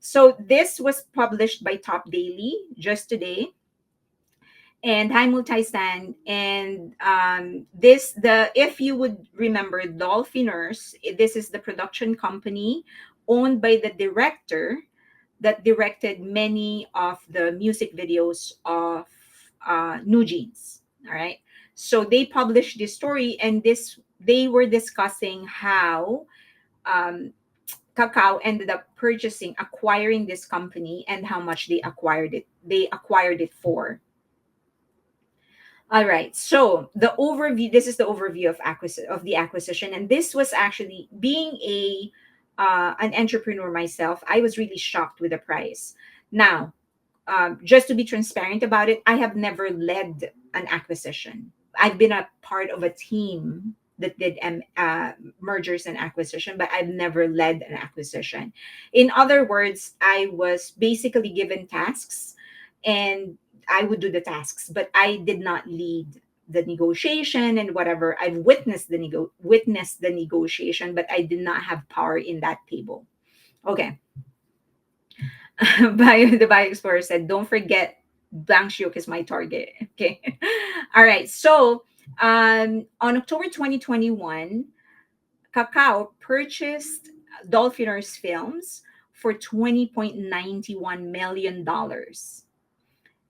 So this was published by Top Daily just today, and High Multistand. And this, the if you would remember, Dolphiners, this is the production company owned by the director that directed many of the music videos of New Jeans. All right. So they published this story, and this they were discussing how um, Kakao ended up acquiring this company, and how much they acquired it. They acquired it for. All right. So the overview. This is the overview of the acquisition, and this was actually, being a an entrepreneur myself, I was really shocked with the price. Now, just to be transparent about it, I have never led an acquisition. I've been a part of a team that did mergers and acquisition, but I've never led an acquisition. In other words, I was basically given tasks, and I would do the tasks, but I did not lead the negotiation and whatever. I've witnessed the negotiation, but I did not have power in that table. Okay. The Bio Explorer said, "Don't forget, Blank Shiok is my target." Okay. All right. So, on October 2021, Kakao purchased Dolphiners Films for $20.91 million.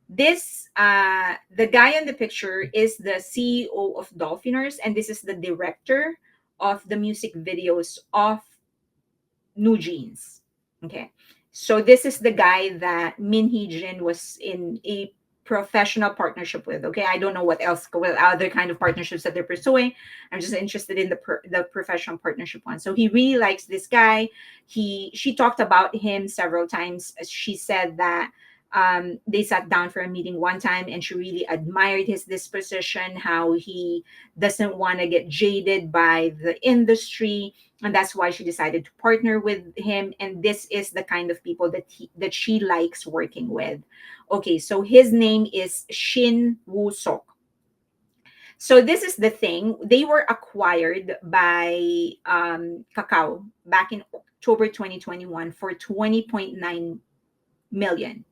This, the guy in the picture is the CEO of Dolphiners, and this is the director of the music videos of New Jeans. Okay. So this is the guy that Min Hee-jin was in a professional partnership with. Okay. I don't know what other kind of partnerships that they're pursuing. I'm just interested in the professional partnership one. So he really likes this guy. She talked about him several times. She said that they sat down for a meeting one time, and she really admired his disposition, how he doesn't want to get jaded by the industry, and that's why she decided to partner with him. And this is the kind of people that she likes working with. Okay, so his name is Shin Woo Sok. So this is the thing, they were acquired by Kakao back in October 2021 for 20.9 million.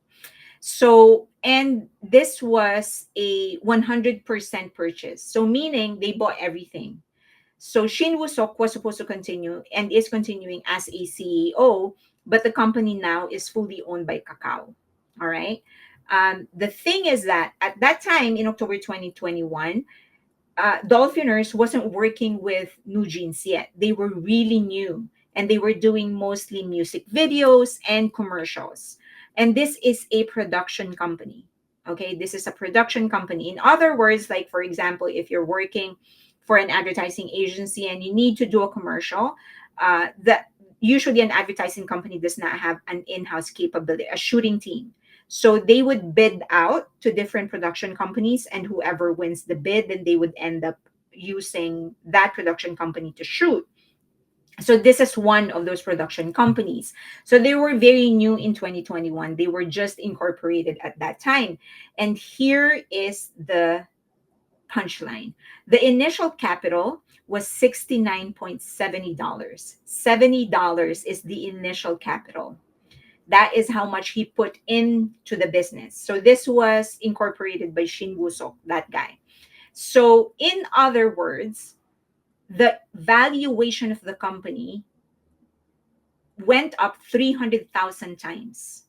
So, and this was a 100% purchase. So, meaning they bought everything. So, Shin Woo-sok was supposed to continue and is continuing as a CEO, but the company now is fully owned by Kakao. All right. The thing is that at that time in October 2021, Dolphiners wasn't working with New Jeans yet. They were really new, and they were doing mostly music videos and commercials. And this is a production company. Okay, this is a production company. In other words, like for example, if you're working for an advertising agency and you need to do a commercial, that usually an advertising company does not have an in-house capability, a shooting team. So they would bid out to different production companies, and whoever wins the bid, then they would end up using that production company to shoot. So this is one of those production companies. So they were very new in 2021. They were just incorporated at that time. And here is the punchline. The initial capital was $69.70. $70 is the initial capital. That is how much he put into the business. So this was incorporated by Shin Woo-sok, that guy. So in other words, the valuation of the company went up 300,000 times.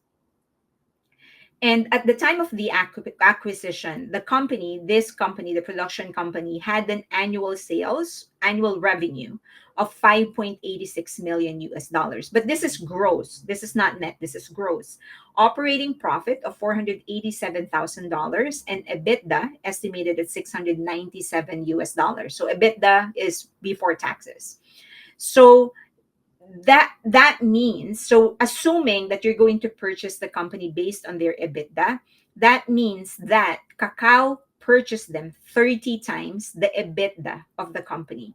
And at the time of the acquisition, this company, the production company, had an annual revenue of 5.86 million US dollars. But this is gross. This is not net. This is gross. Operating profit of $487,000, and EBITDA estimated at 697 US dollars. So EBITDA is before taxes. So that means, so assuming that you're going to purchase the company based on their EBITDA, that means that Kakao purchased them 30 times the EBITDA of the company.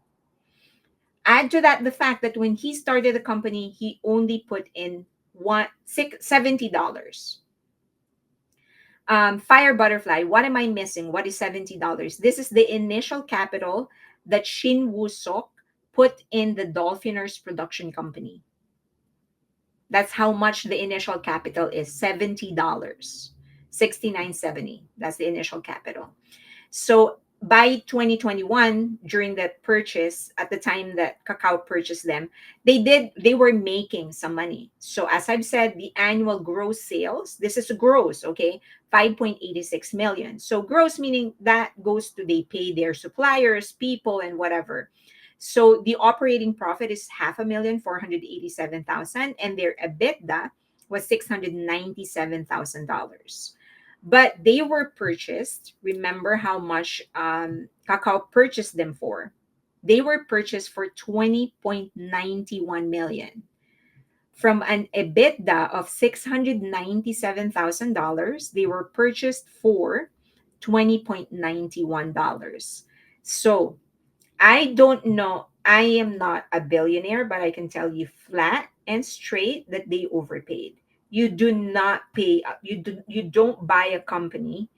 Add to that the fact that when he started the company, he only put in $70. Fire Butterfly, what am I missing? What is $70? This is the initial capital that Shin Woo-sok put in the Dolphiners production company. That's how much the initial capital is, $70. 69.70. That's the initial capital. So by 2021, during that purchase, at the time that Kakao purchased them, they were making some money. So as I've said, the annual gross sales, this is gross, okay, 5.86 million. So gross meaning that goes to they pay their suppliers, people, and whatever. So the operating profit is half a million, 487,000, and their EBITDA was $697,000. But they were purchased. Remember how much Kakao purchased them for? They were purchased for 20.91 million. From an EBITDA of $697,000, they were purchased for $20.91. So I don't know. I am not a billionaire, but I can tell you flat and straight that they overpaid. You do not pay. You don't buy a company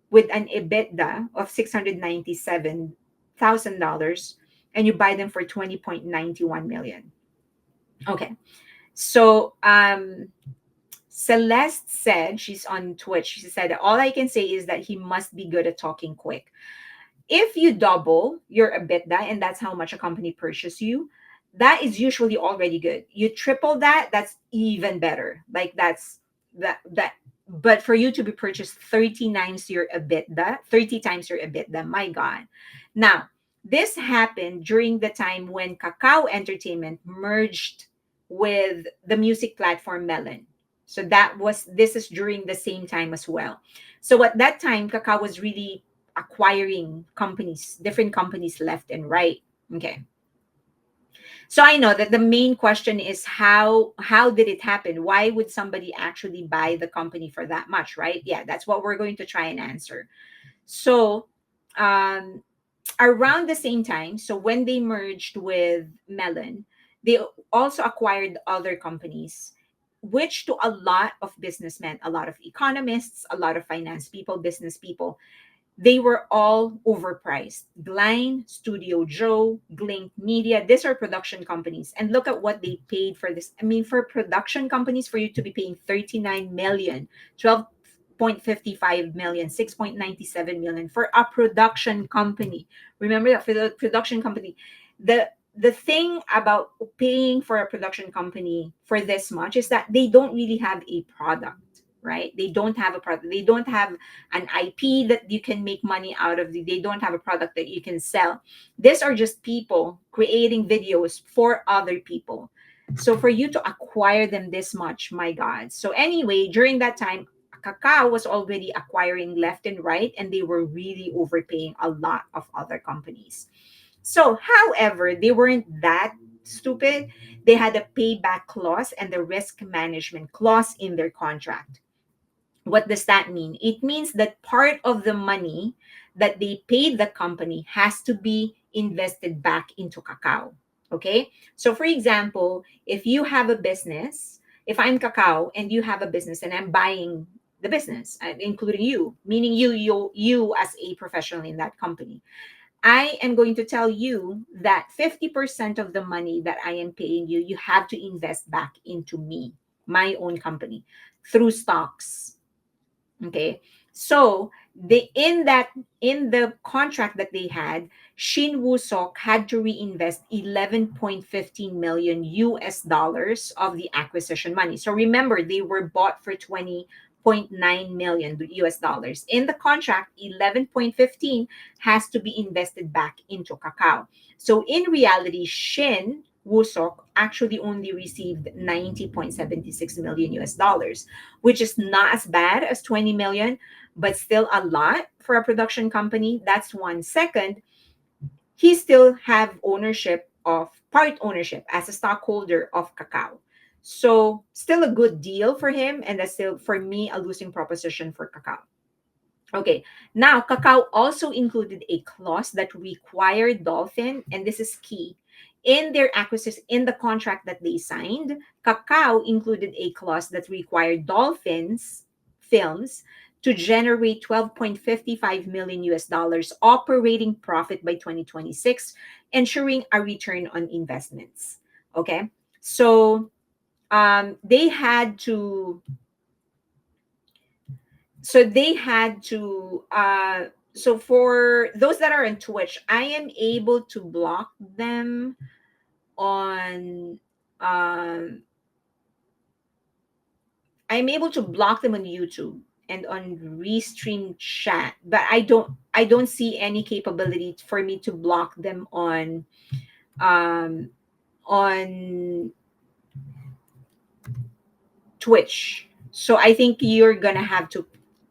with an EBITDA of $697,000 and you buy them for 20.91 million. Okay. So Celeste said, she's on Twitch. She said, all I can say is that he must be good at talking quick. If you double your EBITDA and that's how much a company purchases you, that is usually already good. You triple that, that's even better. Like that. But for you to be purchased 30 times your EBITDA, 30 times your EBITDA, my God. Now, this happened during the time when Kakao Entertainment merged with the music platform Melon. So this is during the same time as well. So at that time, Kakao was really acquiring companies, different companies left and right. Okay. So I know that the main question is how did it happen? Why would somebody actually buy the company for that much, right? Yeah, that's what we're going to try and answer. So um around the same time, so when they merged with Melon, they also acquired other companies, which to a lot of businessmen, a lot of economists, a lot of finance people, business people, they were all overpriced. Gline, Studio Joe, Glink Media, these are production companies. And look at what they paid for this. I mean, for production companies, for you to be paying 39 million, 12.55 million, 6.97 million for a production company. Remember that for the production company, the thing about paying for a production company for this much is that they don't really have a product, right? They don't have a product. They don't have an IP that you can make money out of. They don't have a product that you can sell. These are just people creating videos for other people. So for you to acquire them this much, my God. So anyway, during that time, Kakao was already acquiring left and right, and they were really overpaying a lot of other companies. So, however, they weren't that stupid. They had a payback clause and the risk management clause in their contract. What does that mean? It means that part of the money that they paid the company has to be invested back into Kakao. Okay. So, for example, if you have a business, if I'm Kakao and you have a business and I'm buying the business, including you, meaning you as a professional in that company, I am going to tell you that 50% of the money that I am paying you, you have to invest back into me, my own company, through stocks. Okay. So in the contract that they had, Shin Woo Sok had to reinvest 11.15 million US dollars of the acquisition money. So remember, they were bought for 20.9 million US dollars. In the contract, 11.15 has to be invested back into Kakao. So in reality, Shin Woo-sok actually only received 90.76 million US dollars, which is not as bad as 20 million, but still a lot for a production company. That's one. Second, he still have ownership of part ownership as a stockholder of Kakao. So still a good deal for him, and that's still for me a losing proposition for Kakao. Okay, now Kakao also included a clause that required Dolphin, and this is key. In their acquisition, in the contract that they signed, Kakao included a clause that required Dolphin's films to generate 12.55 million US dollars operating profit by 2026, ensuring a return on investments. Okay, so they had to so they had to so for those that are on Twitch, I am able to block them on um I'm able to block them on YouTube and on Restream Chat, but I don't see any capability for me to block them um on Twitch. So I think you're gonna have to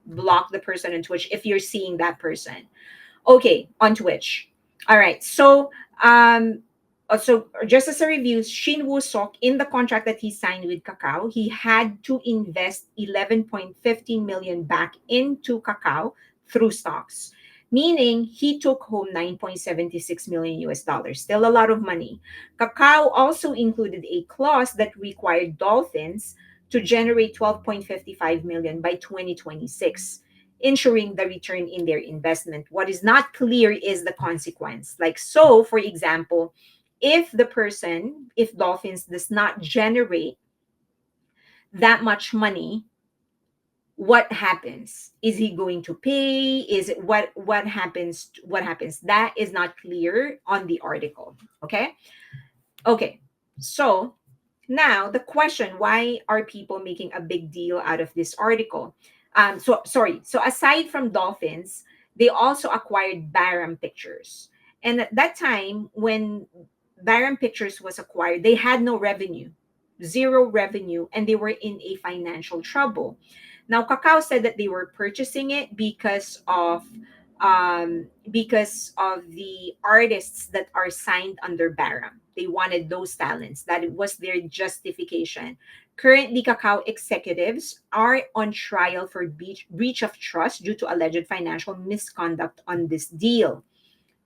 block the person on Twitch if you're seeing that person. Okay, on Twitch. All right. So just as a review, Shin Woo Sok, in the contract that he signed with Kakao, he had to invest 11.15 million back into Kakao through stocks, meaning he took home 9.76 million US dollars. Still a lot of money. Kakao also included a clause that required Dolphins to generate 12.55 million by 2026, ensuring the return in their investment. What is not clear is the consequence. Like, so, for example, if Dolphins does not generate that much money, what happens? Is he going to pay? Is it what happens? What happens? That is not clear on the article. Okay. Okay. So now the question: why are people making a big deal out of this article? So sorry. So aside from Dolphins, they also acquired Baram Pictures, and at that time when Baram Pictures was acquired, they had no revenue, zero revenue, and they were in a financial trouble. Now, Kakao said that they were purchasing it because of the artists that are signed under Baram. They wanted those talents. That was their justification. Currently, Kakao executives are on trial for breach of trust due to alleged financial misconduct on this deal.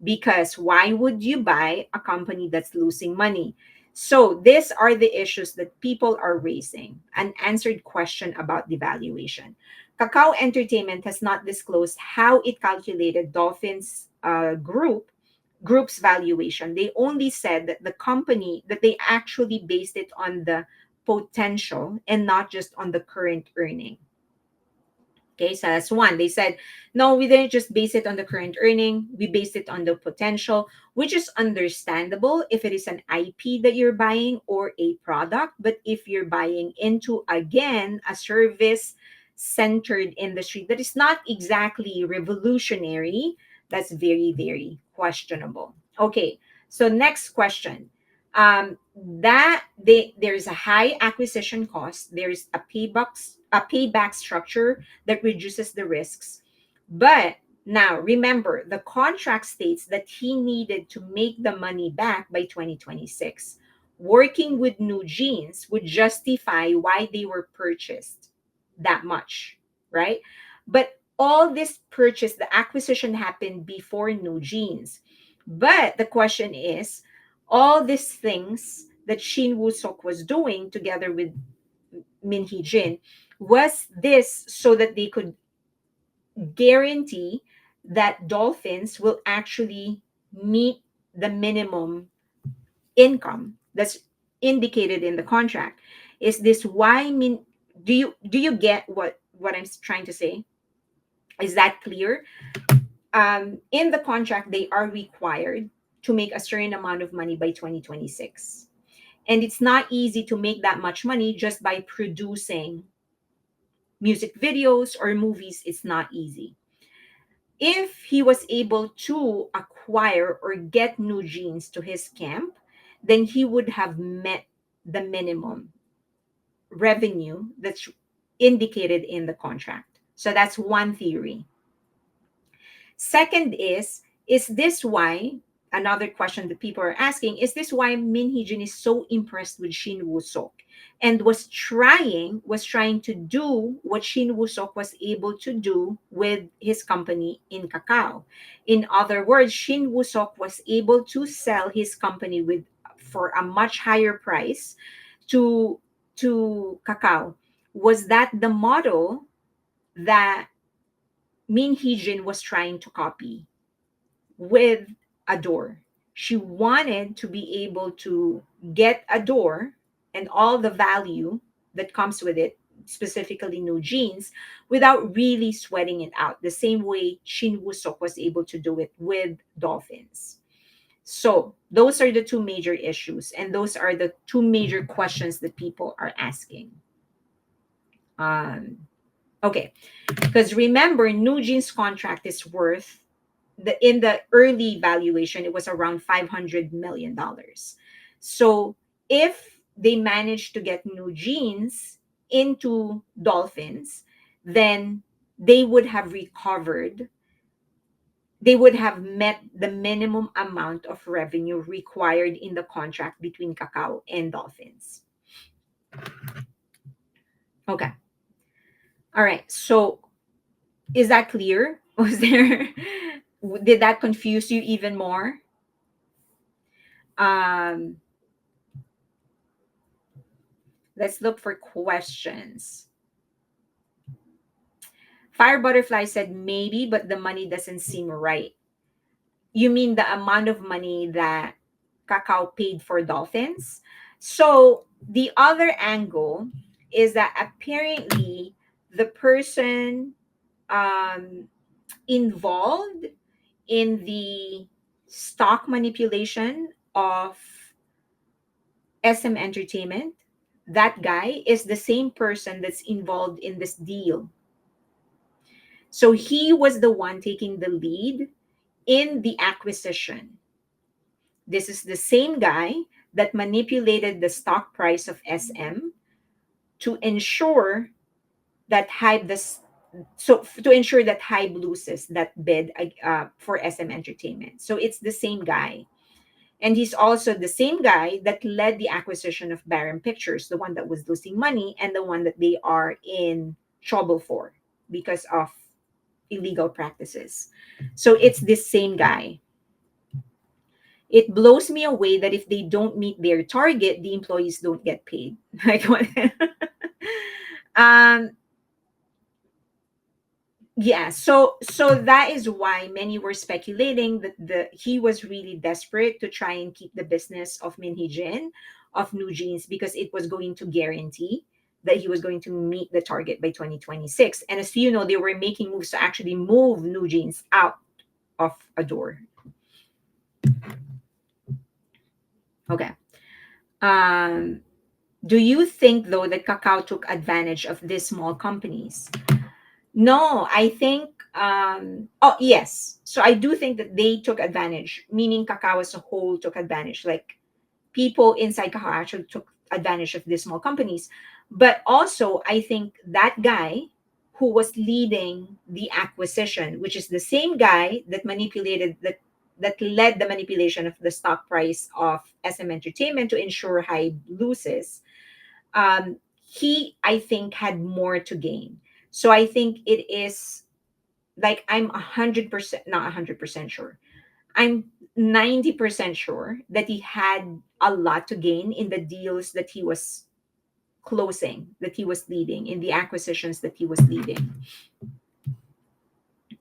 Because why would you buy a company that's losing money? So these are the issues that people are raising. An answered question about the valuation. Kakao Entertainment has not disclosed how it calculated Dolphin's group's valuation. They only said that the company that they actually based it on the potential and not just on the current earning. Okay, so that's one. They said, no, we didn't just base it on the current earning. We based it on the potential, which is understandable if it is an IP that you're buying or a product. But if you're buying into, again, a service centered industry that is not exactly revolutionary, that's very, very questionable. Okay, so next question. There's a high acquisition cost. There's a payback structure that reduces the risks. But now remember, the contract states that he needed to make the money back by 2026. Working with New Jeans would justify why they were purchased that much, right? But all this purchase, the acquisition happened before New Jeans. But the question is, all these things that Shin Woo Sok was doing together with Min Hee-jin, was this so that they could guarantee that Dolphins will actually meet the minimum income that's indicated in the contract? Is this why Min do you get what I'm trying to say? Is that clear? In the contract, they are required to make a certain amount of money by 2026. And it's not easy to make that much money just by producing music videos or movies. It's not easy. If he was able to acquire or get New Jeans to his camp, then he would have met the minimum revenue that's indicated in the contract. So that's one theory. Second is this why, another question that people are asking, is this why Min Hee-jin is so impressed with Shin Woo-sok and was trying to do what Shin Woo-sok was able to do with his company in Kakao? In other words, Shin Woo-sok was able to sell his company with for a much higher price to Kakao. Was that the model that Min Hee-jin was trying to copy with Adore? She wanted to be able to get Adore, and all the value that comes with it, specifically new jeans, without really sweating it out, the same way Shin Woo-sok was able to do it with Dolphins. So those are the two major issues, and those are the two major questions that people are asking. Um, okay, because remember, New Jeans contract is worth in the early valuation, it was around $500 million. So if they manage to get New Jeans into Dolphins, then they would have recovered, they would have met the minimum amount of revenue required in the contract between Kakao and Dolphins. Okay. All right. So is that clear? Was there, did that confuse you even more? Um, let's look for questions. Fire Butterfly said maybe, but the money doesn't seem right. You mean the amount of money that Kakao paid for Dolphins? So the other angle is that apparently the person um, involved in the stock manipulation of SM Entertainment, that guy is the same person that's involved in this deal. So he was the one taking the lead in the acquisition. This is the same guy that manipulated the stock price of SM to ensure that Hype this so to ensure that Hype loses that bid for SM Entertainment. So it's the same guy. And he's also the same guy that led the acquisition of Baron Pictures, the one that was losing money and the one that they are in trouble for because of illegal practices. So it's this same guy. It blows me away that if they don't meet their target, the employees don't get paid. Like what? um, yeah. So that is why many were speculating that the he was really desperate to try and keep the business of Min Hee-jin of New Jeans because it was going to guarantee that he was going to meet the target by 2026. And as you know, they were making moves to actually move New Jeans out of Adore. Okay. Um, do you think though that Kakao took advantage of these small companies? No, I think oh yes. So I do think that they took advantage, meaning Kakao as a whole took advantage. Like people inside Kakao actually took advantage of these small companies. But also I think that guy who was leading the acquisition, which is the same guy that manipulated that led the manipulation of the stock price of SM Entertainment to ensure High loses, he I think had more to gain. So I think it is like I'm 100%, not 100% sure. I'm 90% sure that he had a lot to gain in the deals that he was closing, that he was leading, in the acquisitions that he was leading.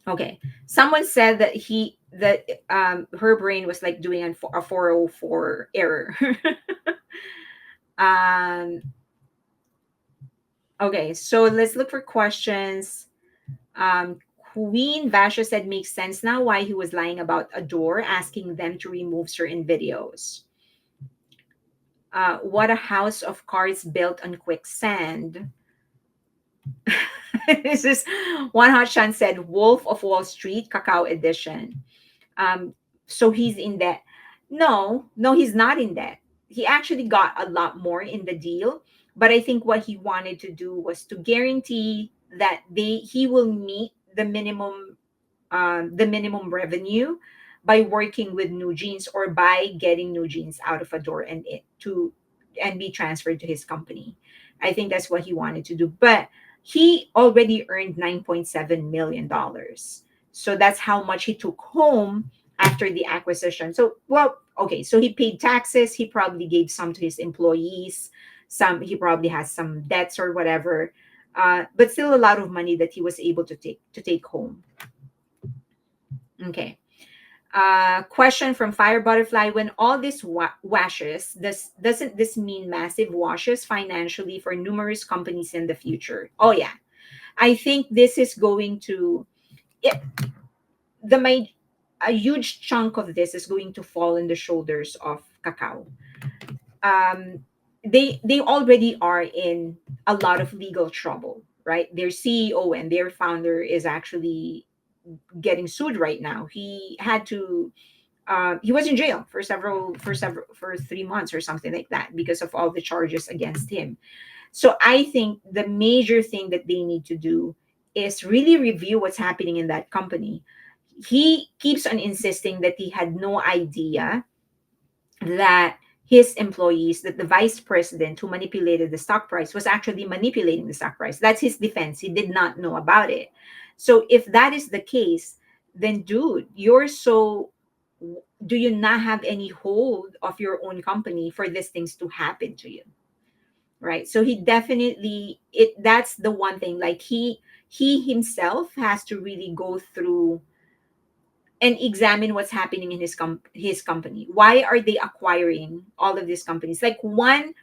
Okay. Someone said that her brain was like doing a 404 error. um okay, so let's look for questions. Queen Vasha said makes sense now why he was lying about Adore, asking them to remove certain videos. What a house of cards built on quicksand. This is One Hot Shan said, Wolf of Wall Street, Kakao edition. Um, so he's in debt. No, he's not in debt. He actually got a lot more in the deal, but I think what he wanted to do was to guarantee that he will meet the minimum revenue by working with New Jeans or by getting New Jeans out of a door and be transferred to his company. I think that's what he wanted to do. But he already earned $9.7 million. So that's how much he took home after the acquisition. So, well, okay, so he paid taxes, he probably gave some to his employees, some he probably has some debts or whatever. But still a lot of money that he was able to take home. Okay. Question from Fire Butterfly: when all this washes, doesn't this mean massive washes financially for numerous companies in the future? Oh yeah, I think this is going to it, the my a huge chunk of this is going to fall in the shoulders of Kakao. um, they already are in a lot of legal trouble, right? Their CEO and their founder is actually getting sued right now. He had to he was in jail for 3 months or something like that because of all the charges against him. So I think the major thing that they need to do is really review what's happening in that company. He keeps on insisting that he had no idea that his employees, that the vice president who manipulated the stock price was actually manipulating the stock price. That's his defense. He did not know about it. So if that is the case, then dude, you're so, do you not have any hold of your own company for these things to happen to you? Right? So he definitely, it that's the one thing, like he himself has to really go through and examine what's happening in his company. Why are they acquiring all of these companies? Like, one,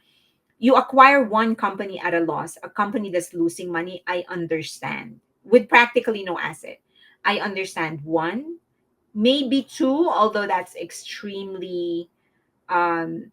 you acquire one company at a loss, a company that's losing money, I understand. With practically no asset, I understand. One, maybe two, although that's extremely unlikely.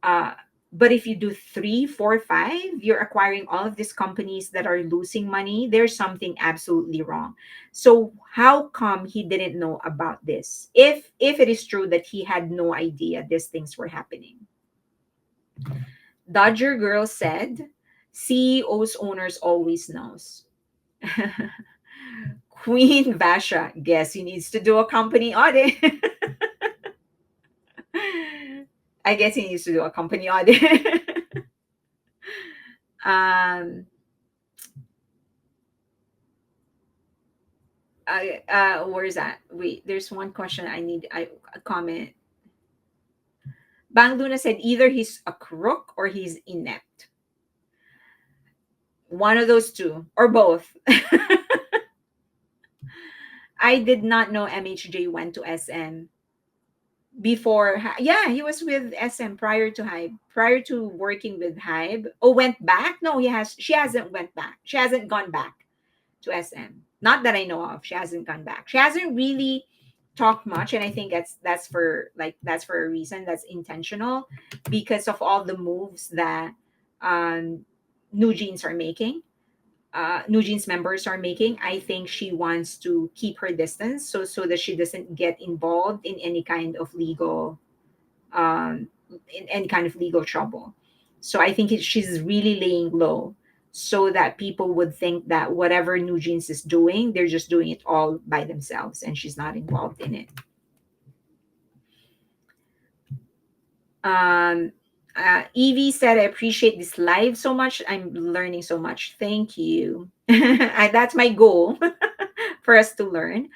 uh, but if you do three, four, five, you're acquiring all of these companies that are losing money. There's something absolutely wrong. So how come he didn't know about this? If it is true that he had no idea these things were happening. Dodger Girl said, CEOs owners always knows. Queen Vasha, guess he needs to do a company audit. I guess he needs to do a company audit. um where is that? Wait, there's one question I need. I a comment. Bang Luna said either he's a crook or he's inept. One of those two, or both. I did not know MHJ went to SM before. Yeah, he was with SM prior to Hybe. Prior to working with Hybe. Oh, went back? No, he has. She hasn't went back. She hasn't gone back to SM. Not that I know of. She hasn't gone back. She hasn't really talked much, and I think that's for a reason. That's intentional because of all the moves that um, New Jeans are making. New Jeans members are making. I think she wants to keep her distance so that she doesn't get involved in any kind of um, legal trouble. So I think she's really laying low so that people would think that whatever New Jeans is doing, they're just doing it all by themselves and she's not involved in it. Um, Evie said, I appreciate this live so much. I'm learning so much. Thank you. That's my goal for us to learn.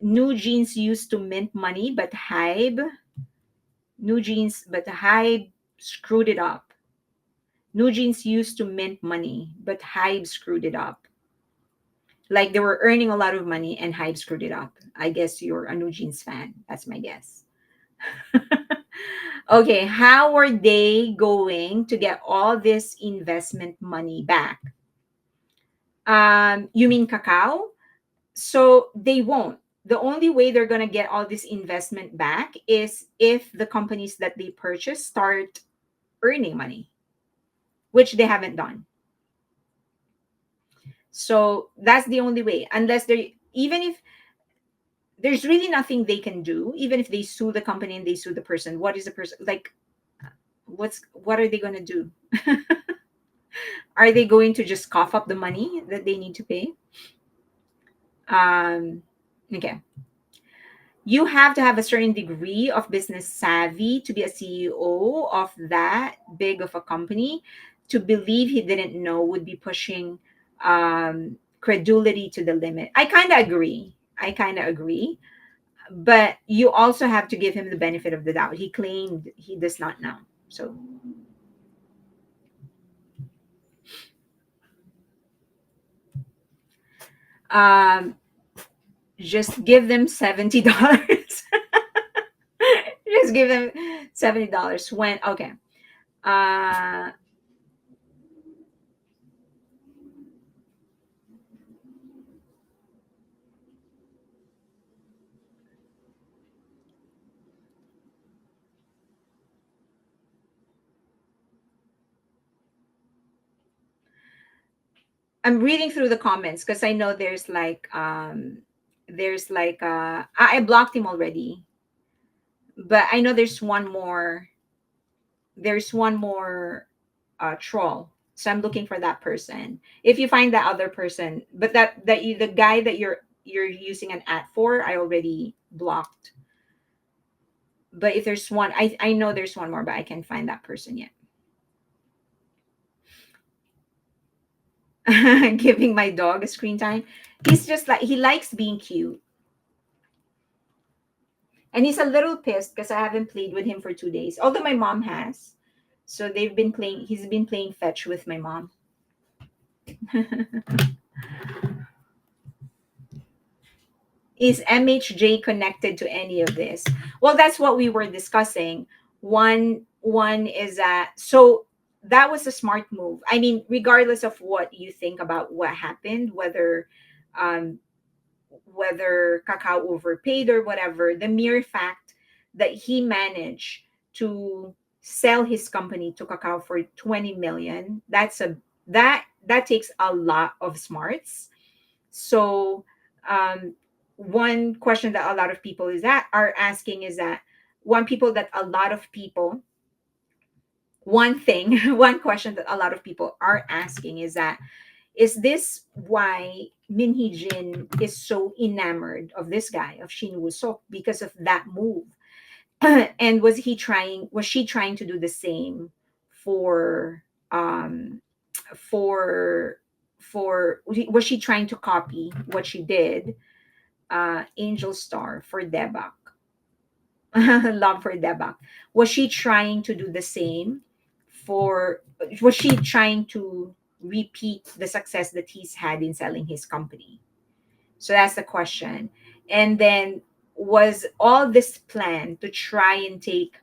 New Jeans used to mint money, but Hybe screwed it up. New Jeans used to mint money, but Hybe screwed it up. Like they were earning a lot of money and Hybe screwed it up. I guess you're a New Jeans fan. That's my guess. Okay, how are they going to get all this investment money back? You mean Kakao? So they won't. The only way they're going to get all this investment back is if the companies that they purchase start earning money, which they haven't done. So that's the only way. Unless they're, even if there's really nothing they can do, even if they sue the company and they sue the person, what is the person like? What are they going to do? Are they going to just cough up the money that they need to pay? Um, okay. You have to have a certain degree of business savvy to be a CEO of that big of a company. To believe he didn't know would be pushing credulity to the limit. I kind of agree. But you also have to give him the benefit of the doubt. He claimed he does not know. So Um, just give them $70. Just give them $70. When okay. Uh, I'm reading through the comments because I know there's like I blocked him already, but I know there's one more troll. So I'm looking for that person. If you find that other person, but the guy that you're using an ad for, I already blocked. But if there's one, I know there's one more, but I can't find that person yet. Giving my dog a screen time. He's just like he likes being cute. And he's a little pissed because I haven't played with him for 2 days. Although my mom has. So he's been playing fetch with my mom. Is MHJ connected to any of this? Well, that's what we were discussing. One is that so that was a smart move. I mean, regardless of what you think about what happened, um whether Kakao overpaid or whatever, the mere fact that he managed to sell his company to Kakao for 20 million, that takes a lot of smarts. So one question that a lot of people are asking is that one people that a lot of people one thing one question that a lot of people are asking is this why Min Hee-jin is so enamored of this guy, of Shin Woo-sok, because of that move? And was she trying to do the same for um for was she trying to copy what she did, Angel Star for Debak? Love for Debak. Was she trying to do the same for was she trying to repeat the success that he's had in selling his company? So that's the question. And then was all this plan to try and take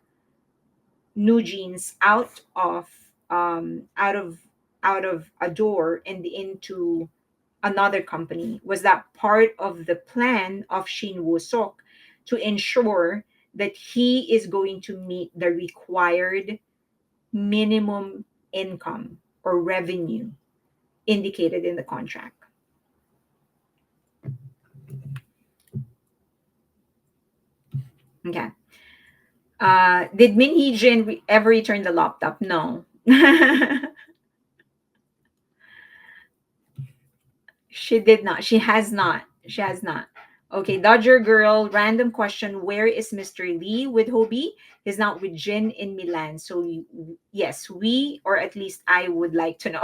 New Jeans out of a door and into another company? Was that part of the plan of Shin Woo Sok to ensure that he is going to meet the required minimum income or revenue indicated in the contract? Okay. Did Min Hee-jin ever return the laptop? No. She did not. She has not. She has not. Okay, Dodger Girl, random question. Where is Mr. Lee with Hobie? He's not with Jin in Milan. So, yes, we, or at least I would like to know.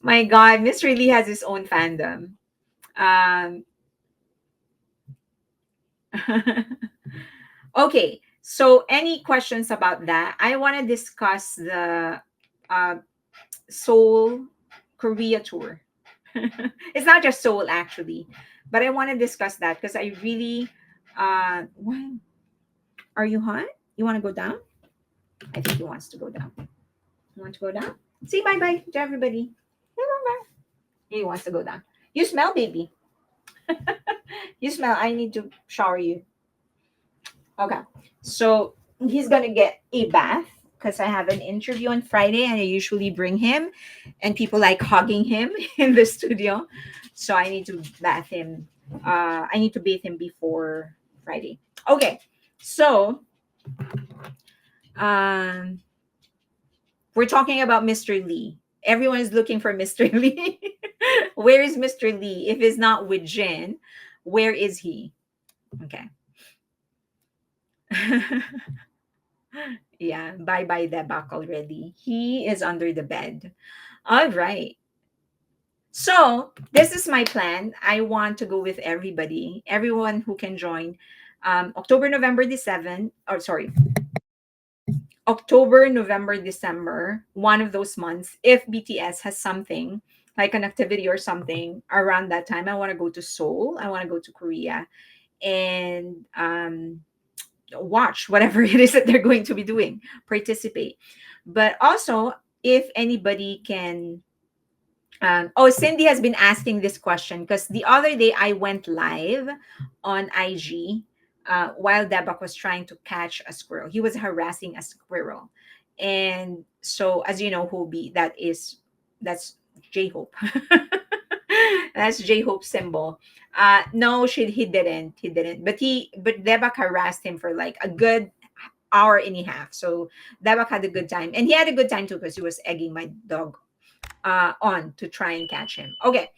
My God, Mr. Lee has his own fandom. Um, okay, so any questions about that? I want to discuss the uh, Seoul Korea tour. It's not just Seoul actually, but I want to discuss that because I really what are you hot? You want to go down? I think he wants to go down. You want to go down? Say bye bye to everybody. Bye bye. He wants to go down. You smell, baby. You smell. I need to shower you. Okay. So he's gonna get a bath because I have an interview on Friday and I usually bring him and people like hugging him in the studio. So I need to bath him. I need to bathe him before Friday. Okay. So um we're talking about Mr. Lee. Everyone is looking for Mr. Lee. Where is Mr. Lee? If he's not with Jin, where is he? Okay. Yeah, bye bye Debak already. He is under the bed. All right. So this is my plan. I want to go with everybody, everyone who can join. October, November, December, or sorry, October, November, December, one of those months, if BTS has something like an activity or something around that time. I want to go to Seoul. I want to go to Korea and watch whatever it is that they're going to be doing, participate. But also, if anybody can, oh, Cindy has been asking this question because the other day I went live on IG while Debak was trying to catch a squirrel. He was harassing a squirrel. And so, as you know, Hobie, that's J Hope. That's J Hope symbol. No, he didn't. He didn't. But Debak harassed him for like a good hour and a half. So Debak had a good time. And he had a good time too because he was egging my dog on to try and catch him. Okay.